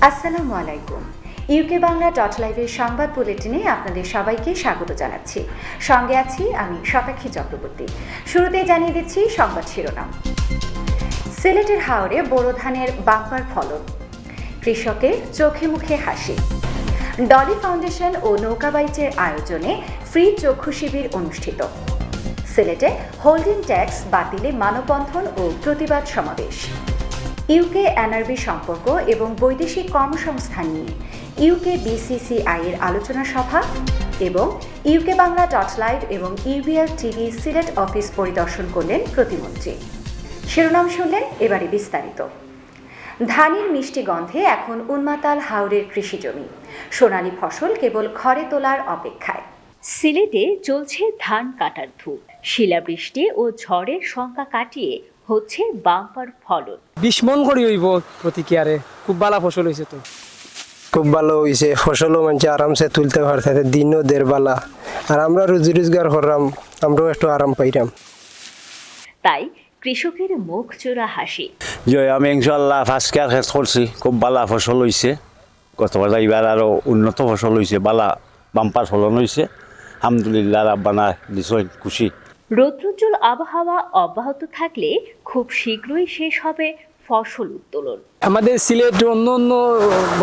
আসসালামু আলাইকুম। ইউকে বাংলা .লাইভের সংবাদ বুলেটিনে আপনাদের সবাইকে স্বাগত জানাচ্ছি। সঙ্গে আছি আমি শতাক্ষী চক্রবর্তী। শুরুতেই জানিয়ে দিচ্ছি সংবাদ শিরোনাম। সিলেটের হাওরে বোরো ধানের বাম্পার ফলন, কৃষকের চোখে মুখে হাসি। ডলি ফাউন্ডেশন ও নৌকাবাইচের আয়োজনে ফ্রি চক্ষু শিবির অনুষ্ঠিত। সিলেটে হোল্ডিং ট্যাক্স বাতিলে মানববন্ধন ও প্রতিবাদ সমাবেশ। ইউকে এনআরবি সম্পর্ক এবং বৈদেশিক কর্মসংস্থান নিয়ে ইউকে বিসিসিআই এর আলোচনা সভা এবং ইউকে বাংলা .লাইভ এবং ইউবিএল টিভি সিলেট অফিস পরিদর্শন করলেন প্রতিমন্ত্রী। শিরোনাম শুনলেন, এবারে বিস্তারিত। ধানের মিষ্টি গন্ধে এখন উন্মাতাল হাওরের কৃষিজমি, সোনালী ফসল কেবল ঘরে তোলার অপেক্ষায়। সিলেটে চলছে ধান কাটার ধূপ। শিলাবৃষ্টি ও ঝড়ের শঙ্কা কাটিয়ে হচ্ছে বাম্পার ফলন। 20 মন করে হইব প্রতিক্রিয়ারে, খুব ভালো ফসল হয়েছে। তো খুব ভালো হয়েছে, ফসলও মানুষ আরামসে তুলতে পারছে, দিনও দের বালা, আর আমরা রুজি রোজগার করলাম, আমরাও একটু আরাম পাইলাম। তাই কৃষকের মুখ চোরা হাসি। আমি ইনশাল্লাহ ফার্স্ট কেয়ার খেত করছি, খুব ভালো ফসল হয়েছে। গতবার এবার আরো উন্নত ফসল হয়েছে, বালা বাম্পার ফলন হয়েছে। আলহামদুলিল্লাহ, রাব্বানা দিছেন, খুশি। রৌদ্রোজ্জ্বল আবহাওয়া অব্যাহত থাকলে খুব শীঘ্রই শেষ হবে ফসল উত্তোলন। আমাদের সিলেট অন্য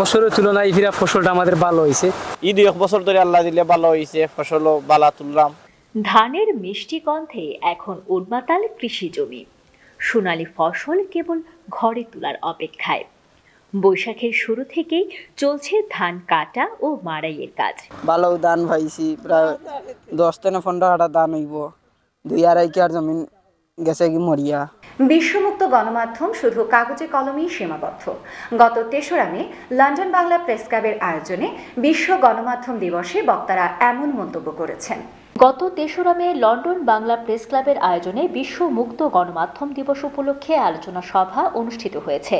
বছরের তুলনায় ফিরা ফসলটা আমাদের ভালো হয়েছে। ঈদ এক বছর ধরে আল্লাহ দিলে ভালো হয়েছে, ফসলও ভালো তুললাম। ধানের মিষ্টি গন্ধে এখন উন্মাতাল কৃষি জমি, সোনালী ফসল কেবল ঘরে তোলার অপেক্ষায়। বৈশাখের শুরু থেকেই চলছে ধান কাটা ও মাড়াইয়ের কাজ। ভালো ধান পাইছি, প্রায় 10 থেকে 15 কাটা ধান হইব, 2-2.5 কেয়ার জমিন গেছে কি মরিয়া। বিশ্বমুক্ত গণমাধ্যম শুধু কাগজে কলমেই সীমাবদ্ধ। গত 3রা মে লন্ডন বাংলা প্রেস ক্লাবের আয়োজনে বিশ্ব গণমাধ্যম দিবসে বক্তারা এমন মন্তব্য করেছেন। গত 3রা মে লন্ডন বাংলা প্রেস ক্লাবের আয়োজনে বিশ্ব মুক্ত গণমাধ্যম দিবস উপলক্ষে আলোচনা সভা অনুষ্ঠিত হয়েছে।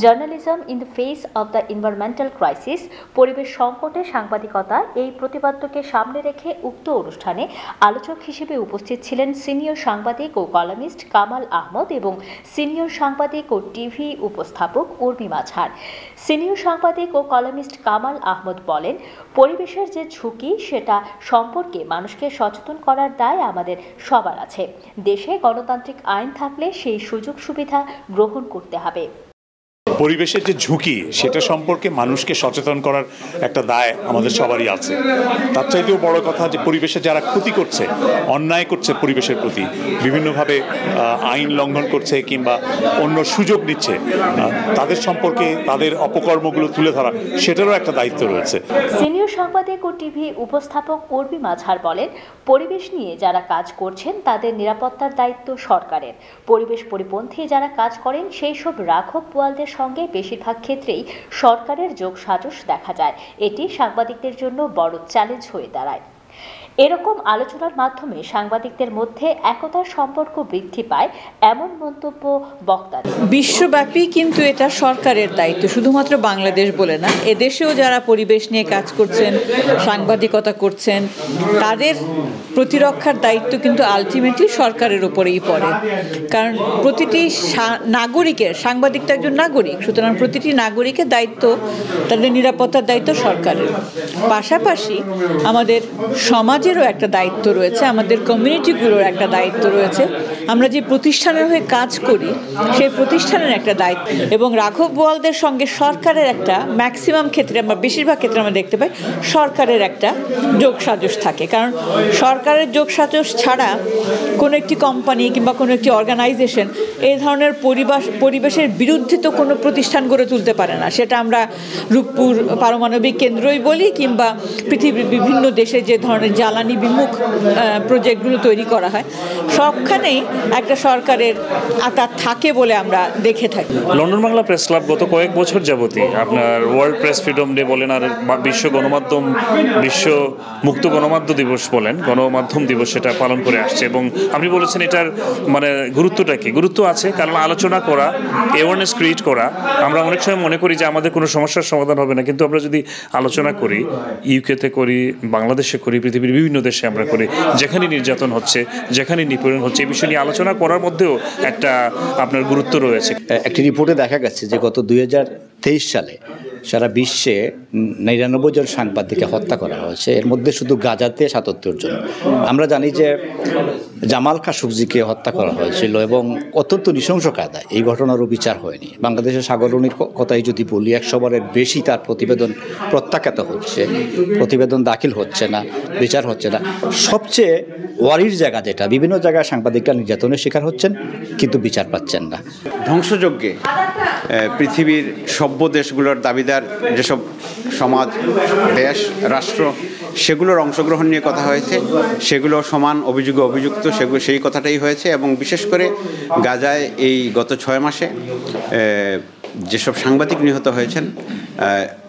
Journalism in the face of the environmental crisis, পরিবেশ সংকটে সাংবাদিকতা, এই প্রতিপাদ্যকে সামনে রেখে উক্ত অনুষ্ঠানে আলোচক হিসেবে উপস্থিত ছিলেন সিনিয়র সাংবাদিক ও কলামিস্ট কামাল আহমদ এবং সিনিয়র সাংবাদিক ও টিভি উপস্থাপক উর্মি মাঝার। সিনিয়র সাংবাদিক ও কলামিস্ট কামাল আহমদ বলেন, পরিবেশের যে ঝুঁকি সেটা সম্পর্কে মানুষকে সচেতন করার দায় আমাদের সবার আছে। দেশে গণতান্ত্রিক আইন থাকলে সেই সুযোগ সুবিধা গ্রহণ করতে হবে। পরিবেশের যে ঝুঁকি সেটা সম্পর্কে মানুষকে সচেতন করার একটা দায় আমাদের সবারই আছে। তার চাইতেও বড় কথা যে পরিবেশে যারা ক্ষতি করছে, অন্যায় করছে পরিবেশের প্রতি, বিভিন্নভাবে আইন লঙ্ঘন করছে কিংবা অন্য সুযোগ নিচ্ছে, তাদের সম্পর্কে তাদের অপকর্মগুলো তুলে ধরা, সেটারও একটা দায়িত্ব রয়েছে। সিনিয়র সাংবাদিক ও টিভি উপস্থাপক উর্মি মাঝার বলেন, পরিবেশ নিয়ে যারা কাজ করছেন তাদের নিরাপত্তার দায়িত্ব সরকারের। পরিবেশ পরিপন্থী যারা কাজ করেন সেই সব রাঘব বোয়ালদের সঙ্গে বেশিরভাগ ক্ষেত্রেই সরকারের যোগসাজশ দেখা যায়। এটি সাংবাদিকদের জন্য বড় চ্যালেঞ্জ হয়ে দাঁড়ায়। এরকম আলোচনার মাধ্যমে সাংবাদিকদের মধ্যে একতার সম্পর্ক বৃদ্ধি পায়, এমন মন্তব্য বক্তাদের। বিশ্বব্যাপী কিন্তু এটা সরকারের দায়িত্ব, শুধুমাত্র বাংলাদেশ বলে না, এদেশেও যারা পরিবেশ নিয়ে কাজ করছেন, সাংবাদিকতা করছেন, তাদের প্রতিরক্ষার দায়িত্ব কিন্তু আলটিমেটলি সরকারের উপরেই পড়ে। কারণ প্রতিটি নাগরিকের, সাংবাদিক তো একজন নাগরিক, সুতরাং প্রতিটি নাগরিকের দায়িত্ব, তাদের নিরাপত্তার দায়িত্ব সরকারের। পাশাপাশি আমাদের সমাজেরও একটা দায়িত্ব রয়েছে, আমাদের কমিউনিটিগুলোর একটা দায়িত্ব রয়েছে। আমরা যে প্রতিষ্ঠানের হয়ে কাজ করি সেই প্রতিষ্ঠানের একটা দায়িত্ব, এবং রাঘব বোয়ালদের সঙ্গে সরকারের একটা ম্যাক্সিমাম ক্ষেত্রে, আমরা বেশিরভাগ ক্ষেত্রে আমরা দেখতে পাই সরকারের একটা যোগসাজশ থাকে। কারণ সরকারের যোগসাজশ ছাড়া কোনো একটি কোম্পানি কিংবা কোনো একটি অর্গানাইজেশন এই ধরনের পরিবেশের বিরুদ্ধে তো কোনো প্রতিষ্ঠান গড়ে তুলতে পারে না। সেটা আমরা রূপপুর পারমাণবিক কেন্দ্রই বলি কিংবা পৃথিবীর বিভিন্ন দেশে যে ধরনের জ্বালানি বিমুখ প্রজেক্টগুলো তৈরি করা হয়, সবখানেই একটা সরকারের আতাত থাকে বলে আমরা দেখে থাকি। লন্ডন বাংলা প্রেস ক্লাব গত কয়েক বছর যাবতই আপনার ওয়ার্ল্ড প্রেস ফ্রিডম ডে বলেন আর বিশ্ব মুক্ত গণমাধ্যম দিবস বলেন, গণমাধ্যম দিবস, সেটা পালন করে আসছে। এবং আপনি বলেছেন এটার গুরুত্বটা কি? গুরুত্ব আছে, কারণ আলোচনা করা, অ্যাওয়ারনেস ক্রিয়েট করা। আমরা অনেক সময় মনে করি যে আমাদের কোনো সমস্যার সমাধান হবে না, কিন্তু আমরা যদি আলোচনা করি, ইউকেতে করি, বাংলাদেশে করি, পৃথিবীর বিভিন্ন দেশে আমরা করি, যেখানে নির্যাতন হচ্ছে, যেখানে নিপীড়ন হচ্ছে, এই বিষয় নিয়ে আলোচনা করার মধ্যেও একটা আপনার গুরুত্ব রয়েছে। একটি রিপোর্টে দেখা গেছে যে গত 2023 সালে সারা বিশ্বে 99 জন সাংবাদিককে হত্যা করা হয়েছে, এর মধ্যে শুধু গাজাতে 77 জন। আমরা জানি যে জামাল খাশোগিকে হত্যা করা হয়েছিল এবং অত্যন্ত নৃশংস কায়দায়, এই ঘটনারও বিচার হয়নি। বাংলাদেশের সাগররণীর কথাই যদি বলি, 100 বারের বেশি তার প্রতিবেদন প্রত্যাখ্যাত হচ্ছে, প্রতিবেদন দাখিল হচ্ছে না, বিচার হচ্ছে না। সবচেয়ে ওয়ারির জায়গা যেটা, বিভিন্ন জায়গায় সাংবাদিকরা নির্যাতনের শিকার হচ্ছেন কিন্তু বিচার পাচ্ছেন না। ধ্বংসযজ্ঞে পৃথিবীর সভ্য দেশগুলোর দাবিদার যেসব সমাজ, দেশ, রাষ্ট্র, সেগুলোর অংশগ্রহণ নিয়ে কথা হয়েছে, সেগুলো সমান অভিযোগে অভিযুক্ত, সেগুলো সেই কথাটাই হয়েছে। এবং বিশেষ করে গাজায় এই গত 6 মাসে যেসব সাংবাদিক নিহত হয়েছেন,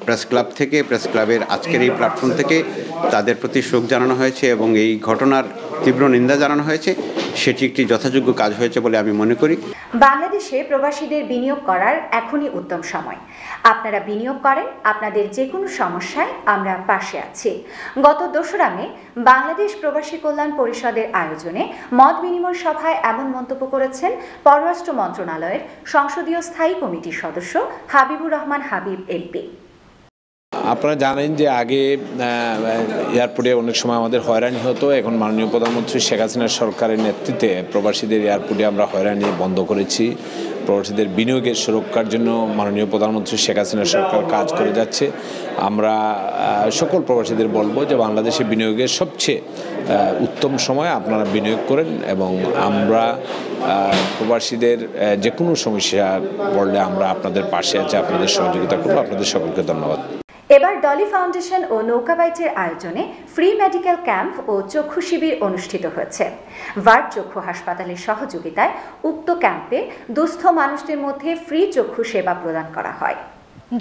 প্রেস ক্লাব থেকে, প্রেস ক্লাবের আজকের এই প্ল্যাটফর্ম থেকে তাদের প্রতি শোক জানানো হয়েছে এবং এই ঘটনার তীব্র নিন্দা জানানো হয়েছে। সেটি একটি যথাযোগ্য কাজ হয়েছে বলে আমি মনে করি। বাংলাদেশে প্রবাসীদের বিনিয়োগ করার এখনই উত্তম সময়। আপনারা বিনিয়োগ করেন, আপনাদের যে কোনো সমস্যায় আমরা পাশে আছি। গত 2রা মে বাংলাদেশ প্রবাসী কল্যাণ পরিষদের আয়োজনে মত বিনিময় সভায় এমন মন্তব্য করেছেন পররাষ্ট্র মন্ত্রণালয়ের সংসদীয় স্থায়ী কমিটির সদস্য হাবিবুর রহমান হাবিব এমপি। আপনারা জানেন যে আগে এয়ারপোর্টে অনেক সময় আমাদের হয়রানি হতো। এখন মাননীয় প্রধানমন্ত্রী শেখ হাসিনার সরকারের নেতৃত্বে প্রবাসীদের এয়ারপোর্টে আমরা হয়রানি বন্ধ করেছি। প্রবাসীদের বিনিয়োগের সুরক্ষার জন্য মাননীয় প্রধানমন্ত্রী শেখ হাসিনার সরকার কাজ করে যাচ্ছে। আমরা সকল প্রবাসীদের বলবো যে বাংলাদেশে বিনিয়োগের সবচেয়ে উত্তম সময় আপনারা বিনিয়োগ করেন এবং আমরা প্রবাসীদের যে কোনো সমস্যা পড়লে আমরা আপনাদের পাশে আছি, আপনাদের সহযোগিতা করবো। আপনাদের সকলকে ধন্যবাদ। এবার ডলি ফাউন্ডেশন ও নৌকাবাইচের আয়োজনে ফ্রি মেডিকেল ক্যাম্প ও চক্ষু শিবির অনুষ্ঠিত হয়েছে। ভার্ট চক্ষু হাসপাতালের সহযোগিতায় উক্ত ক্যাম্পে দুস্থ মানুষদের মধ্যে ফ্রি চক্ষু সেবা প্রদান করা হয়।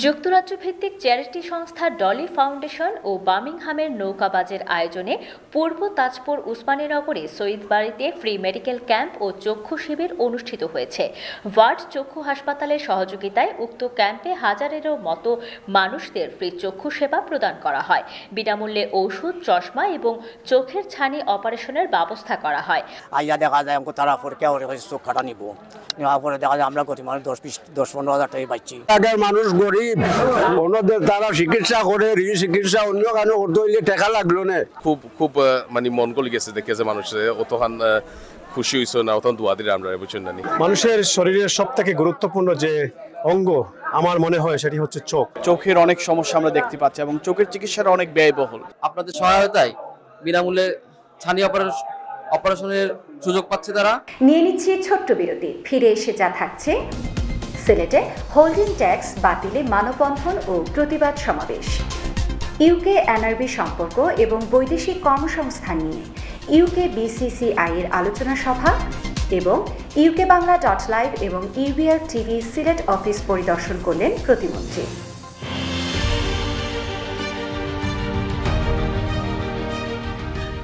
যুক্তরাজ্য ভিত্তিক চ্যারিটি সংস্থা ডলি ফাউন্ডেশন ও বার্মিংহামের নৌকাবাজের আয়োজনে পূর্ব তাজপুর উসমানীনগরে শহীদ বাড়িতে ফ্রি মেডিকেল ক্যাম্প ও চক্ষু শিবির অনুষ্ঠিত হয়েছে। ওয়ার্ড চক্ষু হাসপাতালের সহযোগিতায় উক্ত ক্যাম্পে হাজারেরও মতো মানুষদের ফ্রি চক্ষু সেবা প্রদান করা হয়। বিনামূল্যে ঔষধ, চশমা এবং চোখের ছানি অপারেশনের ব্যবস্থা করা হয়। আইয়া দেখা যায় আমাকে তারা পরে কেউ চোখ কাটা নিব, নেওয়ার পরে দেখা যায় আমরা গতি মানুষ 10-15 হাজার টাকা পাচ্ছি। মানুষ গরিব, ওনাদের তারা চিকিৎসা করে, চিকিৎসা অন্য কারণে করতে হইলে টাকা লাগলো না। খুব মানে মন গলি গেছে, দেখেছে মানুষের অতখান খুশি হয়েছে না, অতখান দোয়া দিলে আমরা বুঝছেন না। মানুষের শরীরের সব থেকে গুরুত্বপূর্ণ যে অঙ্গ আমার মনে হয় সেটি হচ্ছে চোখ। চোখের অনেক সমস্যা আমরা দেখতে পাচ্ছি এবং চোখের চিকিৎসাটা অনেক ব্যয়বহুল। আপনাদের সহায়তায় বিনামূল্যে ছানি অপারেশনের সুযোগ পাচ্ছে তারা। নিয়ে নিচ্ছি ছোট্ট বিরতি, ফিরে এসে যা থাকছে। সিলেটে হোল্ডিং ট্যাক্স বাতিলে মানববন্ধন ও প্রতিবাদ সমাবেশ। ইউকে এনআরবি সম্পর্ক এবং বৈদেশিক কর্মসংস্থান নিয়ে ইউকে বিসিসিআই এর আলোচনা সভা এবং ইউকে বাংলা .লাইভ এবং ইউবিআর টিভি সিলেট অফিস পরিদর্শন করলেন প্রতিমন্ত্রী।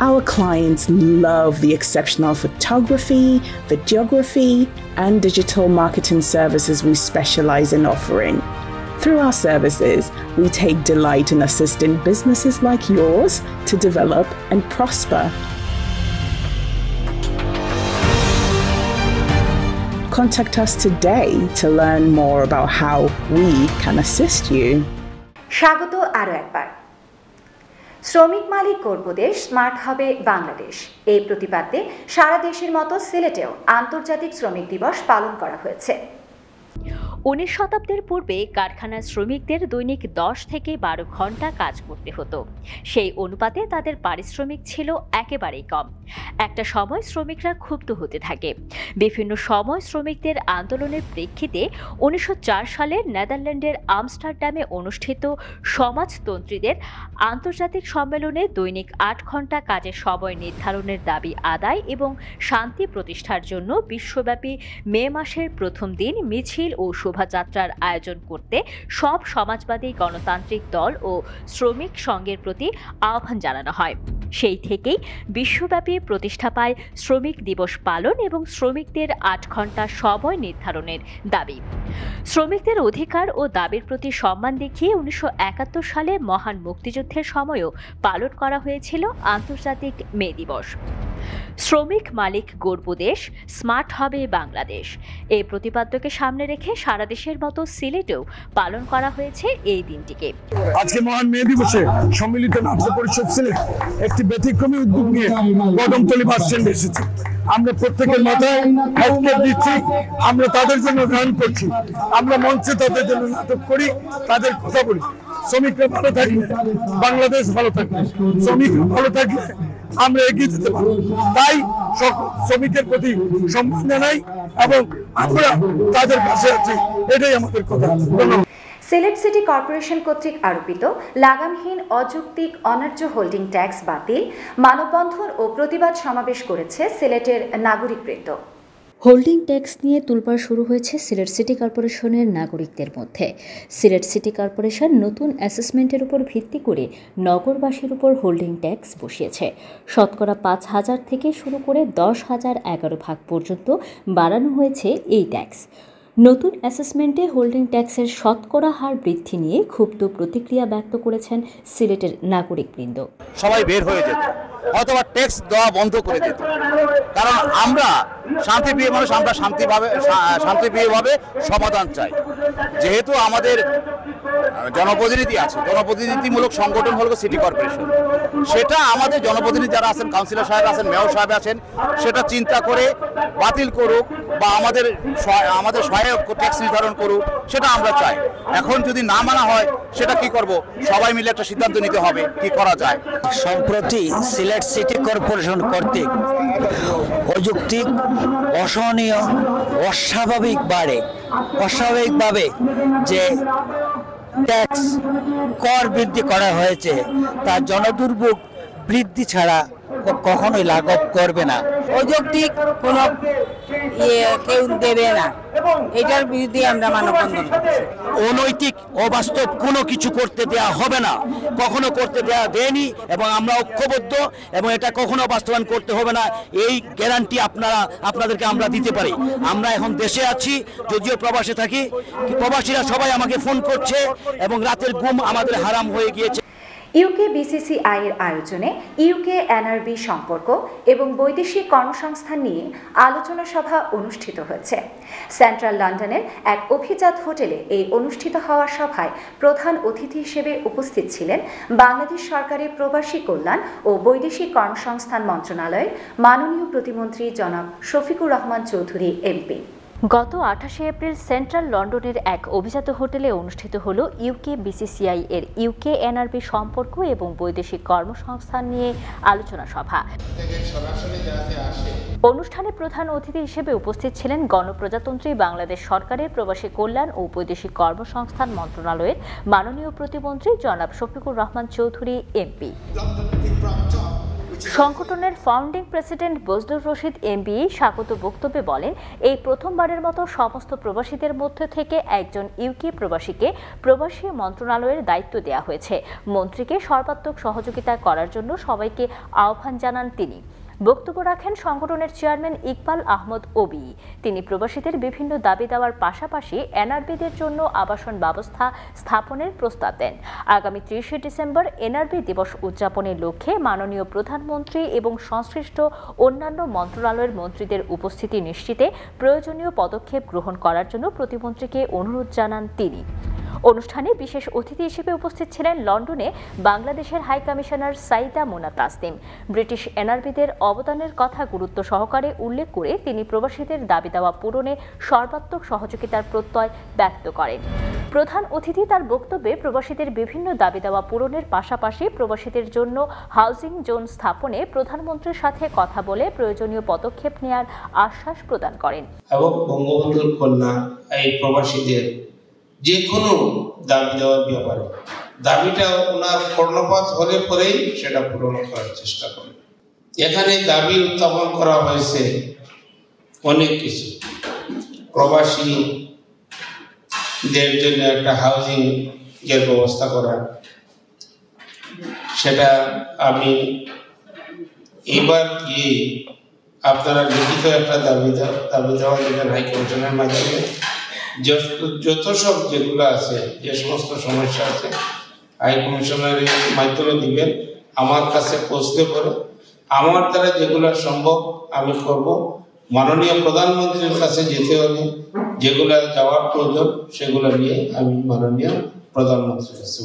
Our clients love the exceptional photography, videography, and digital marketing services we specialize in offering. Through our services, we take delight in assisting businesses like yours to develop and prosper. Contact us today to learn more about how we can assist you. স্বাগত আরও একবার। শ্রমিক মালিক করব দেশ, smart হবে বাংলাদেশ, এই প্রতিপাদ্যে সারা দেশের মতো সিলেটেও আন্তর্জাতিক শ্রমিক দিবস পালন করা হয়েছে। 19 শতাব্দীর পূর্বে কারখানার শ্রমিকদের দৈনিক 10 থেকে 12 ঘন্টা কাজ করতে হতো। সেই অনুপাতে তাদের পারিশ্রমিক ছিল একেবারেই কম। একটা সময় শ্রমিকরা ক্ষুব্ধ হতে থাকে। বিভিন্ন সময় শ্রমিকদের আন্দোলনের প্রেক্ষিতে 1904 সালে নেদারল্যান্ডের আমস্টারডামে অনুষ্ঠিত সমাজতন্ত্রীদের আন্তর্জাতিক সম্মেলনে দৈনিক 8 ঘন্টা কাজের সময় নির্ধারণের দাবি আদায় এবং শান্তি প্রতিষ্ঠার জন্য বিশ্বব্যাপী মে মাসের প্রথম দিন মিছিল ও শোভাযাত্রার আয়োজন করতে সব সমাজবাদী গণতান্ত্রিক দল ও শ্রমিক সংঘের প্রতি আহ্বান জানানো হয়। সেই থেকেই বিশ্বব্যাপী প্রতিষ্ঠা পায় শ্রমিক দিবস পালন এবং শ্রমিকদের 8 ঘন্টা সময় নির্ধারণের দাবি। শ্রমিকদের অধিকার ও দাবির প্রতি সম্মান দেখিয়ে 1971 সালে মহান মুক্তিযুদ্ধের সময়ও পালন করা হয়েছিল আন্তর্জাতিক মে দিবস। শ্রমিক মালিক গর্ব দেশ, স্মার্ট হবে বাংলাদেশ। এই প্রতিপাদ্যকে সামনে রেখে সারা দেশের মতো সিলেটেও পালন করা হয়েছে এই দিনটিকে। আজকে মহান মে দিবসে সম্মিলিত নাট্য পরিষদ সিলেট একটি ব্যতিক্রমী উদ্যোগ নিয়ে কদমতলী বাস স্ট্যান্ডে এসেছে। আমরা প্রত্যেকের মাথায় হেলথকেয়ার দিচ্ছি, আমরা তাদের জন্য গান করছি, আমরা মঞ্চে তাদের জন্য নাটক করি, তাদের কথা বলি। শ্রমিকরা ভালো থাকলে বাংলাদেশ ভালো থাকবে, শ্রমিকরা ভালো থাকলে আমরা এগিয়ে যেতে পারবো। তাই শ্রমিকের প্রতি সম্মান জানাই এবং আমরা তাদের পাশে আছি, এটাই আমাদের কথা। সিলেট সিটি কর্পোরেশন কর্তৃক আরোপিত লাগামহীন অযৌক্তিক অন্যায্য হোল্ডিং ট্যাক্স বাতিল, মানববন্ধন ও প্রতিবাদ সমাবেশ করেছে সিলেটের নাগরিকবৃন্দ। হোল্ডিং ট্যাক্স নিয়ে তোলপাড় শুরু হয়েছে সিলেট সিটি কর্পোরেশনের নাগরিকদের মধ্যে। সিলেট সিটি কর্পোরেশন নতুন অ্যাসেসমেন্টের উপর ভিত্তি করে নগরবাসীর উপর হোল্ডিং ট্যাক্স বসিয়েছে। শতকরা 5,000 থেকে শুরু করে 10,011 ভাগ পর্যন্ত বাড়ানো হয়েছে এই ট্যাক্স। নতুন অ্যাসেসমেন্টে হোল্ডিং ট্যাক্সের শতকরা হার বৃদ্ধি নিয়ে ক্ষুব্ধ প্রতিক্রিয়া ব্যক্ত করেছেন সিলেটের নাগরিকবৃন্দ। সবাই বের হয়ে যেত, অথবা ট্যাক্স দেওয়া বন্ধ করে দিত, কারণ আমরা শান্তিপ্রিয় মানুষ, আমরা শান্তিপ্রিয়ভাবে সমাধান চাই। যেহেতু আমাদের জনপ্রতিনিধি আছে, জনপ্রতিনিধিমূলক সংগঠন হল সিটি কর্পোরেশন, সেটা আমাদের জনপ্রতিনিধি যারা আছেন, কাউন্সিলর সাহেব আছেন, মেয়র সাহেব আছেন, সেটা চিন্তা করে বাতিল করুক বা আমাদের সহায়ক ট্যাক্স নির্ধারণ করুক, সেটা আমরা চাই। এখন যদি না মানা হয় সেটা কি করব, সবাই মিলে একটা সিদ্ধান্ত নিতে হবে কি করা যায়। সম্প্রতি সিলেট সিটি কর্পোরেশন কর্তৃক অযৌক্তিক, অসহনীয়, অস্বাভাবিকভাবে যে ট্যাক্স কর বৃদ্ধি করা হয়েছে তা জনদুর্ভোগ বৃদ্ধি ছাড়া কখনোই লাঘব করবে না। অযৌক্তিক কোনো কেউ দেবে না, এটার বিরুদ্ধে আমরা মানববন্ধন করছি। অনৈতিক, অবাস্তব কোনো কিছু করতে দেওয়া হবে না, কখনো করতে দেওয়া দেয়নি এবং আমরা ঐক্যবদ্ধ এবং এটা কখনো বাস্তবায়ন করতে হবে না, এই গ্যারান্টি আপনাদেরকে আমরা দিতে পারি। আমরা এখন দেশে আছি, যদিও প্রবাসে থাকি, প্রবাসীরা সবাই আমাকে ফোন করছে এবং রাতের ঘুম আমাদের হারাম হয়ে গিয়েছে। ইউকে বিসিসিআই এর আয়োজনে ইউকে এনআরবি সম্পর্ক এবং বৈদেশিক কর্মসংস্থান নিয়ে আলোচনা সভা অনুষ্ঠিত হয়েছে। সেন্ট্রাল লন্ডনের এক অভিজাত হোটেলে এই অনুষ্ঠিত হওয়া সভায় প্রধান অতিথি হিসেবে উপস্থিত ছিলেন বাংলাদেশ সরকারের প্রবাসী কল্যাণ ও বৈদেশিক কর্মসংস্থান মন্ত্রণালয়ের মাননীয় প্রতিমন্ত্রী জনাব শফিকুর রহমান চৌধুরী এমপি। গত 28 এপ্রিল সেন্ট্রাল লন্ডনের এক অভিজাত হোটেলে অনুষ্ঠিত হল ইউকে বিসিসিআই এর ইউকে এনআরবি সম্পর্ক এবং বৈদেশিক কর্মসংস্থান নিয়ে আলোচনা সভা। অনুষ্ঠানে প্রধান অতিথি হিসেবে উপস্থিত ছিলেন গণপ্রজাতন্ত্রী বাংলাদেশ সরকারের প্রবাসী কল্যাণ ও বৈদেশিক কর্মসংস্থান মন্ত্রণালয়ের মাননীয় প্রতিমন্ত্রী জনাব শফিকুর রহমান চৌধুরী এমপি। সংগঠনের founding president Bazlur Rashid MB স্বাগত বক্তব্যে বলেন, এই প্রথমবারের মতো সমস্ত প্রবাসীদের মধ্যে থেকে একজন ইউকে প্রবাসীকে প্রবাসী মন্ত্রণালয়ের দায়িত্ব দেওয়া হয়েছে। মন্ত্রীকে সর্বাত্মক সহযোগিতা করার জন্য সবাইকে আহ্বান জানান তিনি। বক্তব্য রাখেন সংগঠনের চেয়ারম্যান ইকবাল আহমদ ওবি। তিনি প্রবাসীদের বিভিন্ন দাবি দেওয়ার পাশাপাশি এনআরবিদের জন্য আবাসন ব্যবস্থা স্থাপনের প্রস্তাব দেন। আগামী 30 ডিসেম্বর এনআরবি দিবস উদযাপনের লক্ষ্যে মাননীয় প্রধানমন্ত্রী এবং সংশ্লিষ্ট অন্যান্য মন্ত্রণালয়ের মন্ত্রীদের উপস্থিতি নিশ্চিতে প্রয়োজনীয় পদক্ষেপ গ্রহণ করার জন্য প্রতিমন্ত্রীকে অনুরোধ জানান তিনি। অনুষ্ঠানে বিশেষ অতিথি হিসেবে উপস্থিত ছিলেন লন্ডনে বাংলাদেশের high commissioner Saida Muna Tasnim. British এনআরবিদের অবদানের কথা গুরুত্ব সহকারে উল্লেখ করে তিনি প্রবাসীদের দাবি দেওয়া পূরণে সর্বাত্মক সহযোগিতার প্রত্যয় ব্যক্ত করেন। প্রধান অতিথি তার বক্তব্যে প্রবাসীদের বিভিন্ন দাবি দেওয়া পূরণের পাশাপাশি প্রবাসীদের জন্য হাউজিং জোন স্থাপনে প্রধানমন্ত্রীর সাথে কথা বলে প্রয়োজনীয় পদক্ষেপ নেওয়ার আশ্বাস প্রদান করেন। এবং বঙ্গবন্ধুর কন্যা এই প্রবাসীদের যে কোনো দাবি দেওয়ার ব্যাপারে দাবিটা ওনার কর্ণপাত হলে পরেই সেটা পূরণ করার চেষ্টা করেন। এখানে দাবি উত্থাপন করা হয়েছে অনেক কিছু, প্রবাসীদের জন্য একটা হাউজিং এর ব্যবস্থা করা, সেটা আমি এবার গিয়ে আপনারা লিখিত একটা দাবি দেওয়া দেবেন হাই কমিশনের মাধ্যমে। যত সব যেগুলো আছে, যে সমস্ত সমস্যা আছে হাই কমিশনারের মাধ্যমে দিবেন, আমার কাছে পৌঁছতে পারে আমার দ্বারা যেগুলো সম্ভব আমি করব। মাননীয় প্রধানমন্ত্রীর কাছে যেতে হলে যেগুলো যাওয়ার প্রয়োজন সেগুলো নিয়ে আমি মাননীয় প্রধানমন্ত্রীর কাছে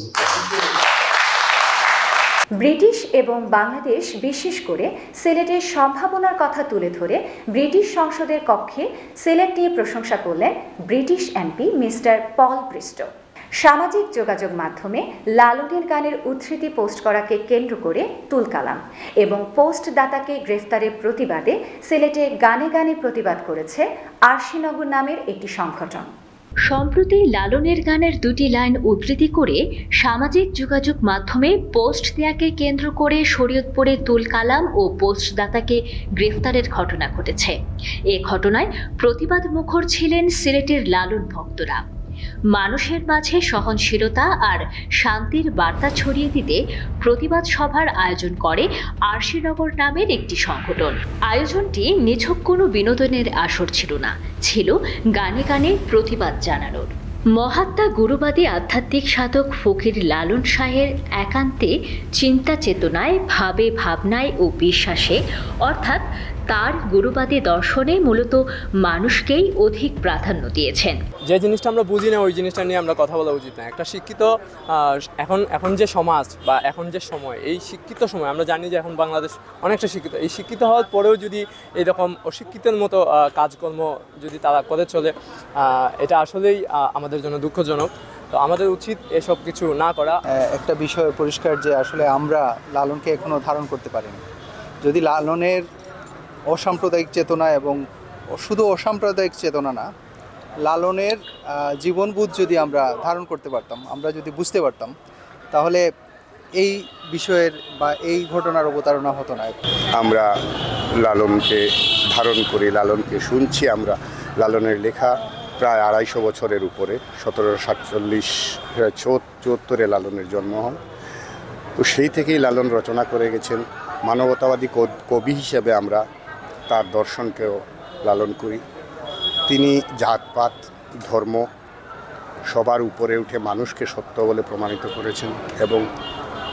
ব্রিটিশ এবং বাংলাদেশ বিশেষ করে সিলেটের সম্ভাবনার কথা তুলে ধরে ব্রিটিশ সংসদের কক্ষে সিলেট নিয়ে প্রশংসা করলেন ব্রিটিশ এমপি মিস্টার পল ব্রিস্টো। সামাজিক যোগাযোগ মাধ্যমে লালনের গানের উদ্ধৃতি পোস্ট করাকে কেন্দ্র করে তুলকালাম এবং পোস্ট দাতাকে গ্রেফতারের প্রতিবাদে সিলেটে গানে গানে প্রতিবাদ করেছে আরশিনগর নামের একটি সংগঠন। সম্প্রতি লালনের গানের দুটি লাইন উদ্ধৃতি করে সামাজিক যোগাযোগ মাধ্যমে পোস্ট দেয়াকে কেন্দ্র করে শরীয়তপুরে তুলকালাম ও পোস্টদাতাকে গ্রেফতারের ঘটনা ঘটেছে। এ ঘটনায় প্রতিবাদ মুখর ছিলেন সিলেটের লালন ভক্তরা। মানুষের মাঝে সহনশীলতা আর শান্তির বার্তা ছড়িয়ে দিতে প্রতিবাদ সভার আয়োজন করে আরশিনগর নামের একটি সংগঠন। আয়োজনটি নিছক কোনো বিনোদনের আসর ছিল না, ছিল গানে গানে প্রতিবাদ জানানোর। মহাত্মা গুরুবাদী আধ্যাত্মিক সাধক ফকির লালন শাহের একান্তে চিন্তা চেতনায়, ভাবে ভাবনায় ও বিশ্বাসে, অর্থাৎ তার গুরুবাদী দর্শনে মূলত মানুষকেই অধিক প্রাধান্য দিয়েছেন। যে জিনিসটা আমরা বুঝি না ওই জিনিসটা নিয়ে আমরা কথা বলা উচিত না। একটা শিক্ষিত এখন যে সমাজ বা এখন যে সময়, এই শিক্ষিত সময় আমরা জানি যে এখন বাংলাদেশ অনেকটা শিক্ষিত। এই শিক্ষিত হওয়ার পরেও যদি এরকম অশিক্ষিতের মতো কাজকর্ম যদি তারা করে চলে, এটা আসলেই আমাদের জন্য দুঃখজনক। তো আমাদের উচিত এসব কিছু না করা। একটা বিষয় পরিষ্কার যে আসলে আমরা লালনকে এখনও ধারণ করতে পারিনি। যদি লালনের অসাম্প্রদায়িক চেতনা এবং শুধু অসাম্প্রদায়িক চেতনা না, লালনের জীবনবোধ যদি আমরা ধারণ করতে পারতাম, আমরা যদি বুঝতে পারতাম, তাহলে এই বিষয়ের বা এই ঘটনার অবতারণা হতো না। আমরা লালনকে ধারণ করি, লালনকে শুনছি। আমরা লালনের লেখা প্রায় 250 বছরের উপরে, 1747-74 লালনের জন্ম হয়। তো সেই থেকেই লালন রচনা করে গেছেন। মানবতাবাদী কবি হিসেবে আমরা তার দর্শনকেও লালন করি। তিনি জাতপাত ধর্ম সবার উপরে উঠে মানুষকে সত্য বলে প্রমাণিত করেছেন এবং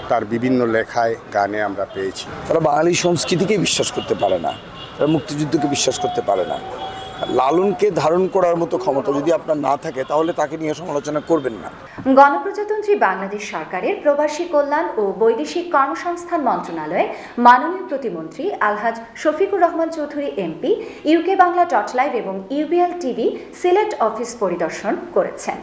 তার বিভিন্ন লেখায় গানে আমরা পেয়েছি। তারা বাঙালি সংস্কৃতিকে বিশ্বাস করতে পারে না, তারা মুক্তিযুদ্ধকে বিশ্বাস করতে পারে না। লালনকে ধারণ করার মতো ক্ষমতা যদি আপনার না থাকে তাহলে তাকে নিয়ে সমালোচনা করবেন না। গণপ্রজাতন্ত্রী বাংলাদেশ সরকারের প্রবাসী কল্যাণ ও বৈদেশিক কর্মসংস্থান মন্ত্রণালয়ে মাননীয় প্রতিমন্ত্রী আলহাজ শফিকুর রহমান চৌধুরী এমপি ukbangla.live এবং UBL TV সিলেট অফিস পরিদর্শন করেছেন।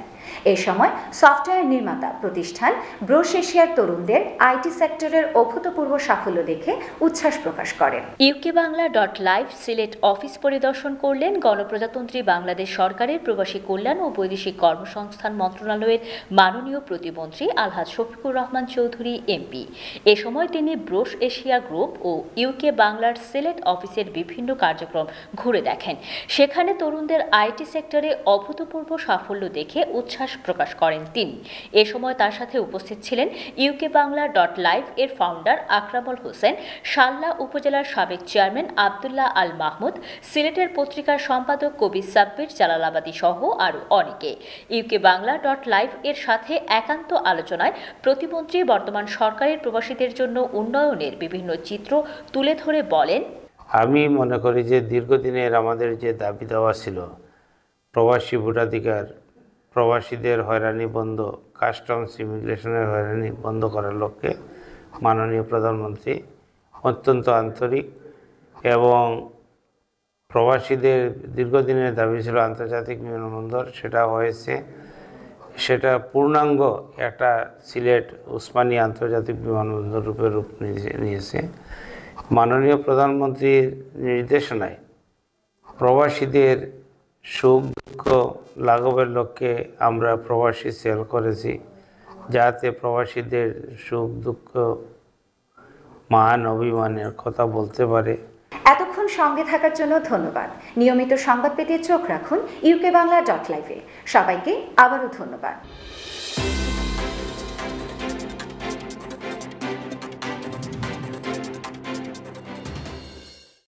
এই সময় সফটওয়্যার নির্মাতা প্রতিষ্ঠান ব্রোশ এশিয়ার তরুণদের আইটি সেক্টরের অভূতপূর্ব সাফল্য দেখে উচ্ছ্বাস প্রকাশ করেন। ukbangla.live সিলেট অফিস পরিদর্শন করলেন গণপ্রজাতন্ত্রী বাংলাদেশ সরকারের প্রবাসী কল্যাণ ও বৈদেশিক কর্মসংস্থান মন্ত্রণালয়ের মাননীয় প্রতিমন্ত্রী আলহাজ শফিকুর রহমান চৌধুরী এমপি। এ সময় তিনি ব্রোশ এশিয়া গ্রুপ ও ইউকে বাংলার সিলেট অফিসের বিভিন্ন কার্যক্রম ঘুরে দেখেন। সেখানে তরুণদের আইটি সেক্টরে অভূতপূর্ব সাফল্য দেখে উচ্ছ্বাস প্রকাশ করেন তিনি। এ সময় তার সাথে উপস্থিত ছিলেন ukbangla.live এর ফাউন্ডার আকরামুল হোসেন, শাল্লা উপজেলার সাবেক চেয়ারম্যান আব্দুল্লাহ আল মাহমুদ, সিলেটের পত্রিকার সম্পাদক কবি সাব্বির জালালাবাদী সহ আরও অনেকে। ukbangla.live এর সাথে একান্ত আলোচনায় প্রতিমন্ত্রী বর্তমান সরকারের প্রবাসীদের জন্য উন্নয়নের বিভিন্ন চিত্র তুলে ধরে বলেন, আমি মনে করি যে দীর্ঘদিনের আমাদের যে দাবি দেওয়া ছিল প্রবাসী ভোটাধিকার, প্রবাসীদের হয়রানি বন্ধ, কাস্টমস ইমিগ্রেশনের হয়রানি বন্ধ করার লক্ষ্যে মাননীয় প্রধানমন্ত্রী অত্যন্ত আন্তরিক এবং প্রবাসীদের দীর্ঘদিনের দাবি ছিল আন্তর্জাতিক বিমানবন্দর, সেটা হয়েছে। সেটা পূর্ণাঙ্গ একটা সিলেট উসমানী আন্তর্জাতিক বিমানবন্দর রূপে রূপ নিয়েছে। মাননীয় প্রধানমন্ত্রীর নির্দেশনায় প্রবাসীদের সুখ দুঃখ লাঘবের লক্ষ্যে আমরা প্রবাসী সেল করেছি, যাতে প্রবাসীদের সুখ দুঃখ মান অভিমানের কথা বলতে পারে। এতক্ষণ সঙ্গে থাকার জন্য ধন্যবাদ। নিয়মিত সংবাদ পেতে চোখ রাখুন ukbangla.live। সবাইকে আবারও ধন্যবাদ।